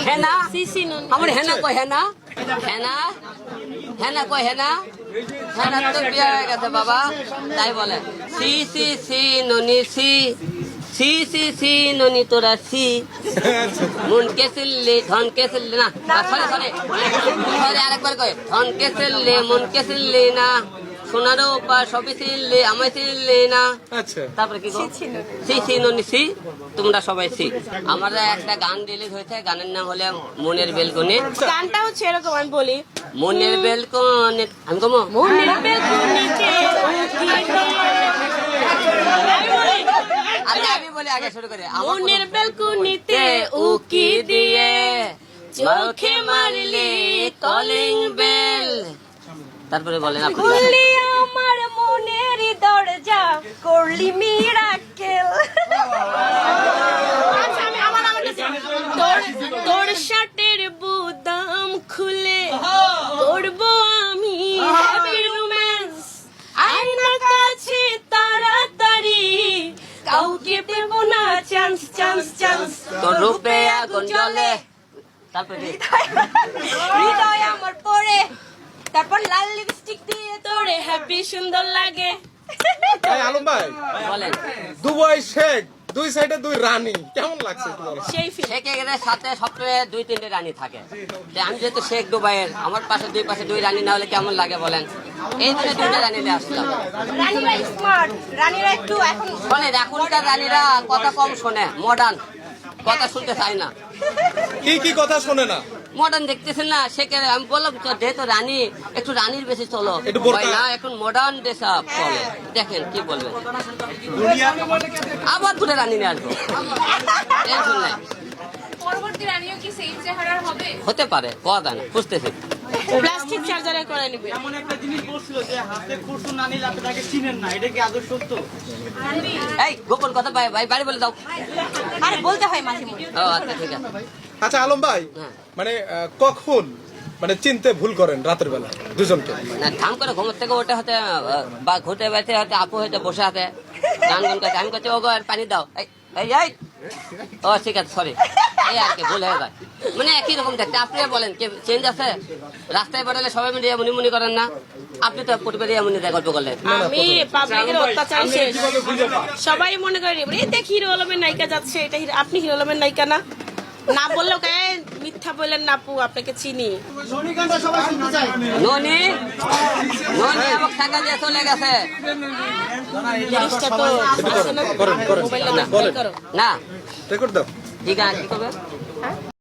হেনা আমার হেনা কয় হেনা হেনা হেনা কয় হেনা হেনা তো বিয়ে হয়ে গেছে বাবা তাই বলে সি সি সি ননি সি সি সি সি ননি তোরা সি মন কে সিল্লি ধন কে সিল্লি না সরি সরি সরি আরেকবার কয় ধন কে সিল্লি মন কে সিল্লি না সোনারও পা সবই সিল্লি আমায় সিল্লি না তারপরে কি সি সি ননি সি তোমরা সবাই সি আমাদের একটা গান রিলিজ হয়েছে গানের নাম হলে মনের বেলকনি গানটা হচ্ছে এরকম আমি বলি মনের বেলকনি আমি কমো মনের বেলকনিতে আমি বলি আগে শুরু করে মনের বেলকনিতে উকি দিয়ে চোখে মারলি কলিং বেল তারপরে বলেন আপনি খুললি আমার মনের দরজা করলি মিরাকেল তোর শার্টের বুতাম খুলে করবো আমি হ্যাপি রোম্যান্স আয়নার কাছে তাড়াতাড়ি কাউকে দেব না চান্স চান্স চান্স তোর রূপে আগুন জ্বলে তারপরে হৃদয় আমার পড়ে তারপর লাল লিপস্টিক দিয়ে তোরে হ্যাপি সুন্দর লাগে আলম ভাই বলেন দুবাই শেখ দুই সাইডে দুই রানী কেমন লাগছে একটু বলো। সেই ফিল শেখের সাথে সবচেয়ে 2-3টে রানী থাকে আমি যেহেতু শেখ দুবাইয়ের আমার পাশে দুই পাশে দুই রানী না হলে কেমন লাগে বলেন এই জন্য 2টা রানী নিয়ে আসলাম রানীরা স্মার্ট রানীরা একটু এখন শোনেন এখনকার রানীরা কথা কম শোনে মডার্ন কথা শুনতে চায় না কি কি কথা শোনে না মডার্ন দেখতেছেন না শেখের আমি বললাম তো যেহেতু রানী একটু রানীর বেশি চলো একটু বোরকা। হয় না এখন মডার্ন ড্রেসআপ চলে দেখেন কি বলবেন আবার 2টা রানী নিয়ে আসবো টেনশন নাই পরবর্তী রানীও কি সেই চেহারার হবে? হতে পারে পাওয়া যায় না বুঝতেছি প্লাস্টিক চার্জারে করে নিবে এমন একটা জিনিস বলছিল যে হাতে খরচু না নিলে আপনি তাকে চিনেন না, এটা কি আদৌ সত্য? এই গোপন কথা ভাই ভাই বাড়ি বলে দাও আরে বলতে হয় মাঝে মধ্যে ও আচ্ছা ঠিক আছে আচ্ছা আলম ভাই হ্যাঁ। মানে কখন মানে চিনতে ভুল করেন রাতের বেলা দুজনকে না ঠাম করে ঘুমের থেকে ওঠে হতে বা ঘুরতে বেড়াতে হতে আপু হয়তো বসে হাতে গান গান করতে আমি করছি ও গো আর পানি দাও এই এই এই ও ঠিক আছে সরি এই আর কি ভুল হয়ে যায় মানে একই রকম দেখতে আপনি বলেন কি চেঞ্জ আছে রাস্তায় বেরোলে সবাই মিলে এমনি মনি করেন না আপনি তো পরিবারে এমনি দেয় গল্প করলেন আমি পাবলিকের অত্যাচারী শেষ সবাই মনে করে এই দেখ হিরো আলমের নায়িকা যাচ্ছে এটা আপনি হিরো আলমের নায়িকা না না বললেও কে মিথ্যা বললেন না আপু আপনাকে চিনি ননি ননি আমার টাকা দিয়ে চলে গেছে জিনিসটা তো আছে না করেন করেন মোবাইলে না বলেন করো না রেকর্ড দাও ঠিক আছে কি করবে